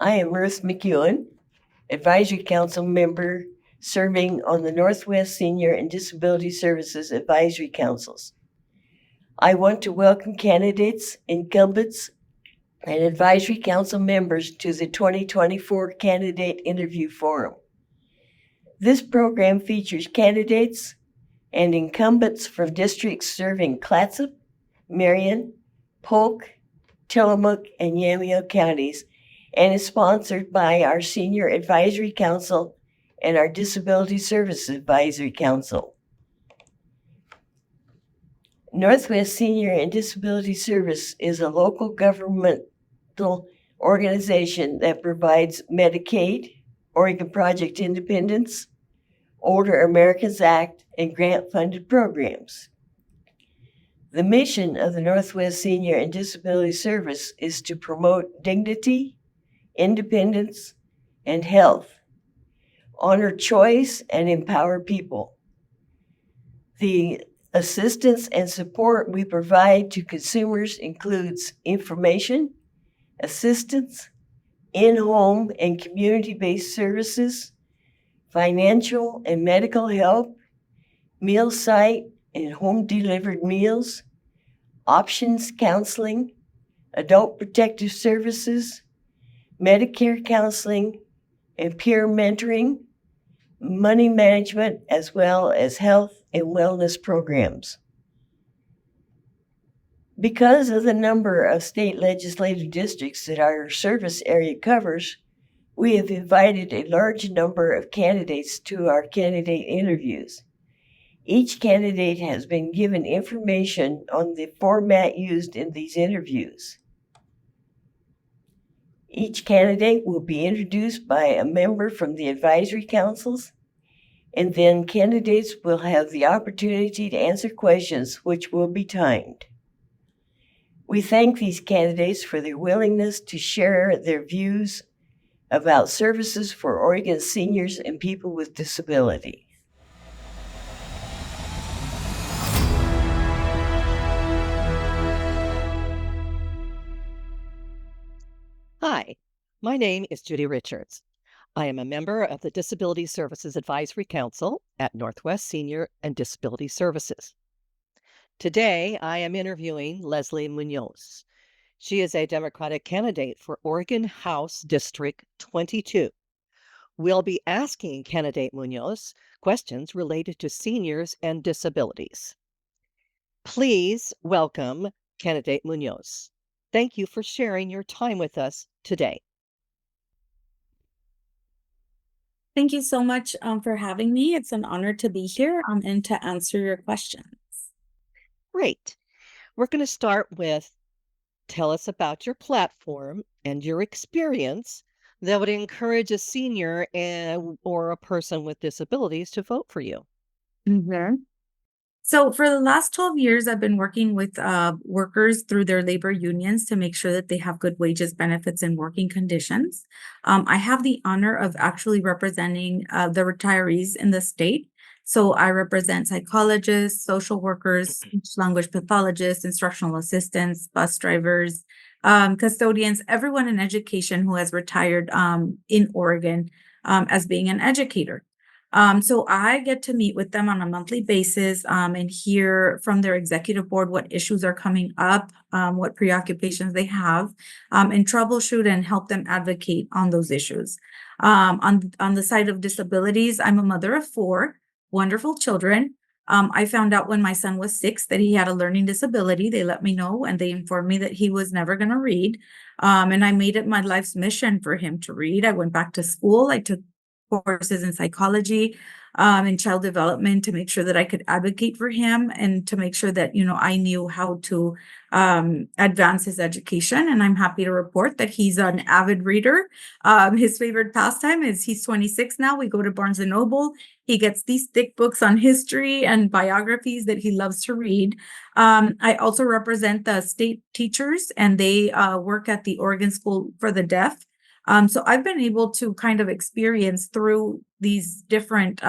I am Ruth McEwen, Advisory Council member serving on the Northwest Senior and Disability Services Advisory Councils. I want to welcome candidates, incumbents, and Advisory Council members to the 2024 Candidate Interview Forum. This program features candidates and incumbents from districts serving Clatsop, Marion, Polk, Tillamook, and Yamhill counties, and is sponsored by our Senior Advisory Council and our Disability Services Advisory Council. Northwest Senior and Disability Service is a local governmental organization that provides Medicaid, Oregon Project Independence, Older Americans Act, and grant-funded programs. The mission of the Northwest Senior and Disability Service is to promote dignity, independence, and health, honor choice, and empower people. The assistance and support we provide to consumers includes information, assistance, in-home and community-based services, financial and medical help, meal site and home-delivered meals, options counseling, adult protective services, Medicare counseling, and peer mentoring, money management, as well as health and wellness programs. Because of the number of state legislative districts that our service area covers, we have invited a large number of candidates to our candidate interviews. Each candidate has been given information on the format used in these interviews. Each candidate will be introduced by a member from the advisory councils, and then candidates will have the opportunity to answer questions which will be timed. We thank these candidates for their willingness to share their views about services for Oregon seniors and people with disability. Hi, my name is Judy Richards. I am a member of the Disability Services Advisory Council at Northwest Senior and Disability Services. Today, I am interviewing Leslie Munoz. She is a Democratic candidate for Oregon House District 22. We'll be asking candidate Munoz questions related to seniors and disabilities. Please welcome candidate Munoz. Thank you for sharing your time with us today. Thank you so much for having me. It's an honor to be here and to answer your questions. Great. We're going to start with tell us about your platform and your experience that would encourage a senior or a person with disabilities to vote for you. So for the last 12 years, I've been working with workers through their labor unions to make sure that they have good wages, benefits, and working conditions. I have the honor of actually representing the retirees in the state. So I represent psychologists, social workers, speech language pathologists, instructional assistants, bus drivers, custodians, everyone in education who has retired in Oregon as being an educator. So I get to meet with them on a monthly basis and hear from their executive board what issues are coming up, what preoccupations they have, and troubleshoot and help them advocate on those issues. On the side of disabilities, I'm a mother of 4 wonderful children. I found out when my son was 6 that he had a learning disability. They let me know and they informed me that he was never going to read. And I made it my life's mission for him to read. I went back to school. I took courses in psychology and child development to make sure that I could advocate for him and to make sure that, I knew how to advance his education. And I'm happy to report that he's an avid reader. His favorite pastime is he's 26 now. We go to Barnes & Noble. He gets these thick books on history and biographies that he loves to read. I also represent the state teachers, and they work at the Oregon School for the Deaf. So I've been able to kind of experience through these different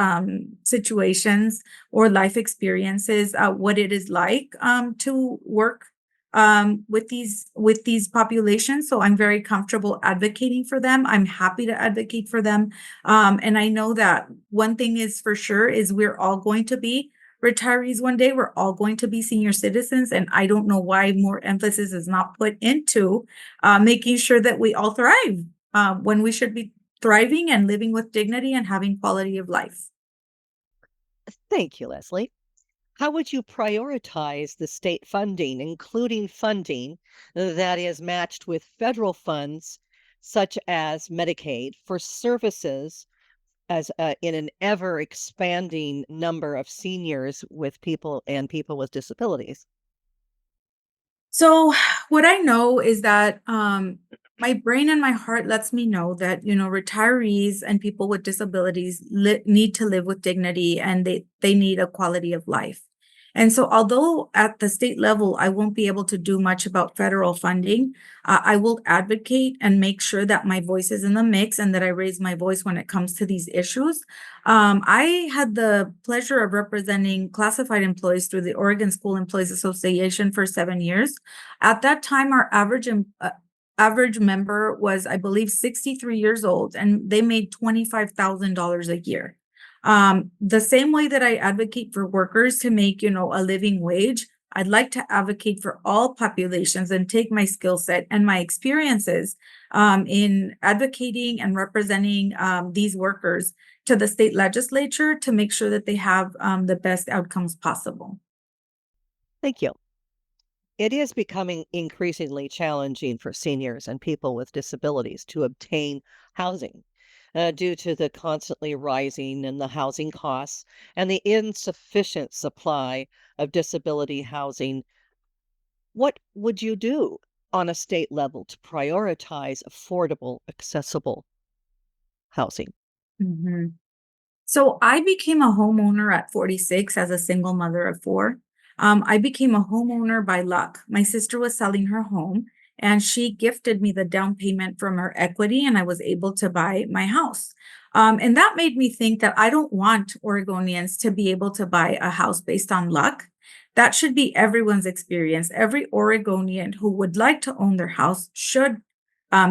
situations or life experiences what it is like to work with these populations. So I'm very comfortable advocating for them. I'm happy to advocate for them. And I know that one thing is for sure is we're all going to be retirees one day. We're all going to be senior citizens. And I don't know why more emphasis is not put into making sure that we all thrive when we should be thriving and living with dignity and having quality of life. Thank you, Leslie. How would you prioritize the state funding, including funding that is matched with federal funds, such as Medicaid, for services as in an ever expanding number of seniors with people with disabilities? So what I know is that my brain and my heart lets me know that retirees and people with disabilities need to live with dignity, and they need a quality of life. And so although at the state level I won't be able to do much about federal funding, I will advocate and make sure that my voice is in the mix and that I raise my voice when it comes to these issues. I had the pleasure of representing classified employees through the Oregon School Employees Association for 7 years. At that time, our average member was, I believe, 63 years old, and they made $25,000 a year. The same way that I advocate for workers to make, a living wage, I'd like to advocate for all populations and take my skill set and my experiences in advocating and representing these workers to the state legislature to make sure that they have the best outcomes possible. Thank you. It is becoming increasingly challenging for seniors and people with disabilities to obtain housing due to the constantly rising in the housing costs and the insufficient supply of disability housing. What would you do on a state level to prioritize affordable, accessible housing? Mhm. So I became a homeowner at 46 as a single mother of four. I became a homeowner by luck. My sister was selling her home and she gifted me the down payment from her equity, and I was able to buy my house. And that made me think that I don't want Oregonians to be able to buy a house based on luck. That should be everyone's experience. Every Oregonian who would like to own their house should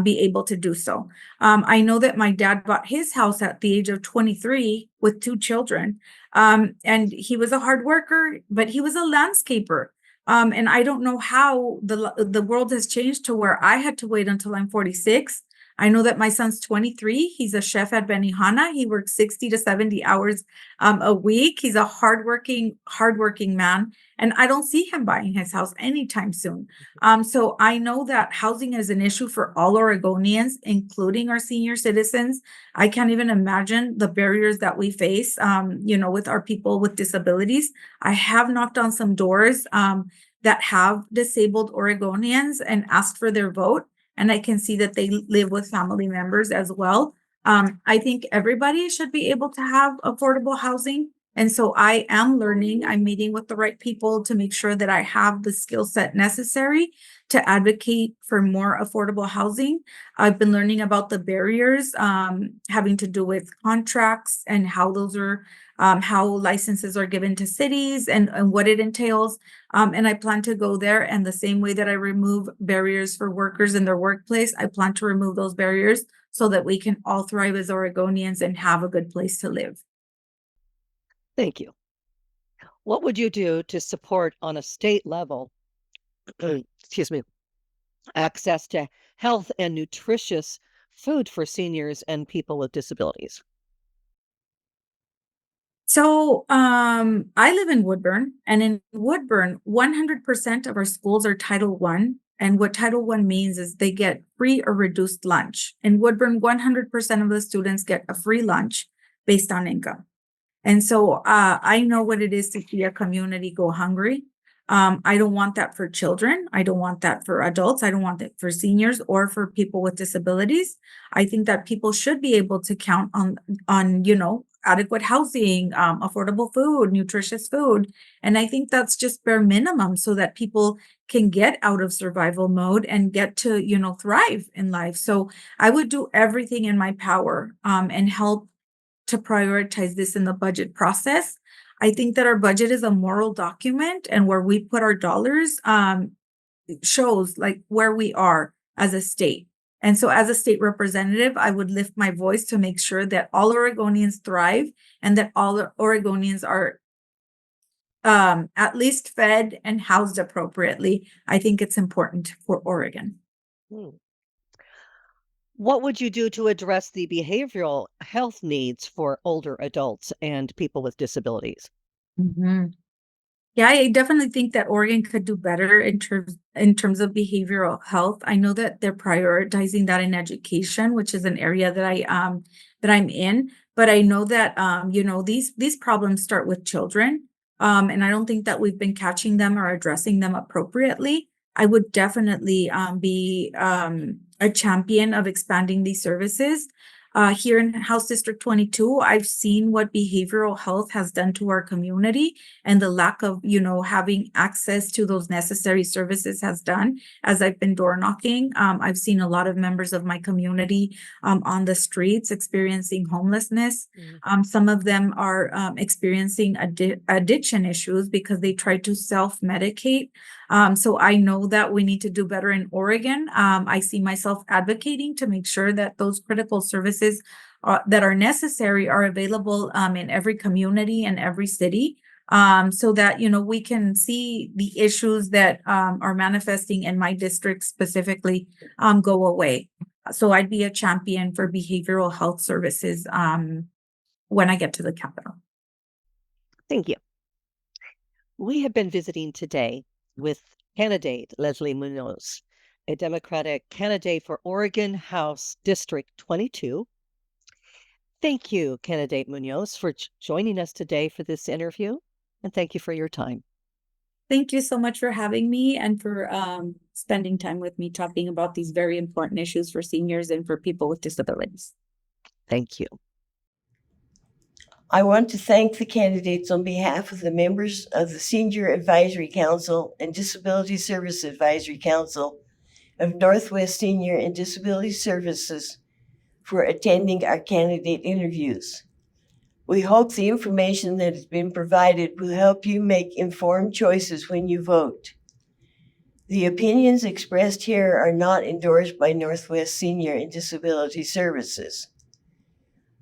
be able to do so. I know that my dad bought his house at the age of 23 with two children. And he was a hard worker, but he was a landscaper. And I don't know how the world has changed to where I had to wait until I'm 46. I know that my son's 23. He's a chef at Benihana. He works 60 to 70 hours a week. He's a hardworking man. And I don't see him buying his house anytime soon. So I know that housing is an issue for all Oregonians, including our senior citizens. I can't even imagine the barriers that we face, with our people with disabilities. I have knocked on some doors that have disabled Oregonians and asked for their vote. And I can see that they live with family members as well. I think everybody should be able to have affordable housing. And so I am learning, I'm meeting with the right people to make sure that I have the skill set necessary to advocate for more affordable housing. I've been learning about the barriers having to do with contracts and how those are, how licenses are given to cities and what it entails. And I plan to go there. And the same way that I remove barriers for workers in their workplace, I plan to remove those barriers so that we can all thrive as Oregonians and have a good place to live. Thank you. What would you do to support on a state level, excuse me, access to health and nutritious food for seniors and people with disabilities? So, I live in Woodburn, and in Woodburn, 100% of our schools are Title One. And what Title One means is they get free or reduced lunch. In Woodburn, 100% of the students get a free lunch based on income. And so I know what it is to see a community go hungry. I don't want that for children. I don't want that for adults. I don't want that for seniors or for people with disabilities. I think that people should be able to count on adequate housing, affordable food, nutritious food. And I think that's just bare minimum so that people can get out of survival mode and get to, thrive in life. So I would do everything in my power and help to prioritize this in the budget process. I think that our budget is a moral document, and where we put our dollars shows like where we are as a state. And so as a state representative, I would lift my voice to make sure that all Oregonians thrive and that all Oregonians are at least fed and housed appropriately. I think it's important for Oregon. Hmm. What would you do to address the behavioral health needs for older adults and people with disabilities? Mhm. Yeah, I definitely think that Oregon could do better in terms of behavioral health. I know that they're prioritizing that in education, which is an area that I'm in. But I know that these problems start with children. And I don't think that we've been catching them or addressing them appropriately. I would definitely be a champion of expanding these services. Here in House District 22, I've seen what behavioral health has done to our community and the lack of, having access to those necessary services has done. As I've been door knocking, I've seen a lot of members of my community on the streets experiencing homelessness. Some of them are experiencing addiction issues because they try to self-medicate. So I know that we need to do better in Oregon. I see myself advocating to make sure that those critical services that are necessary are available in every community and every city, so that we can see the issues that are manifesting in my district specifically go away. So I'd be a champion for behavioral health services when I get to the Capitol. Thank you. We have been visiting today with candidate Leslie Munoz, a Democratic candidate for Oregon House District 22. Thank you, candidate Munoz, for joining us today for this interview, and thank you for your time. Thank you so much for having me and for spending time with me talking about these very important issues for seniors and for people with disabilities. Thank you. I want to thank the candidates on behalf of the members of the Senior Advisory Council and Disability Service Advisory Council of Northwest Senior and Disability Services for attending our candidate interviews. We hope the information that has been provided will help you make informed choices when you vote. The opinions expressed here are not endorsed by Northwest Senior and Disability Services.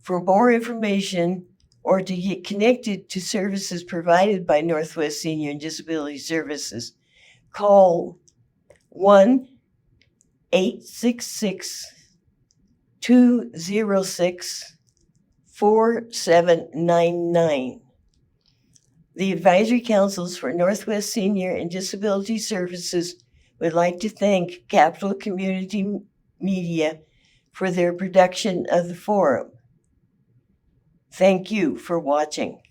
For more information or to get connected to services provided by Northwest Senior and Disability Services, call 1-866-206-4799. The advisory councils for Northwest Senior and Disability Services would like to thank Capital Community Media for their production of the forum. Thank you for watching.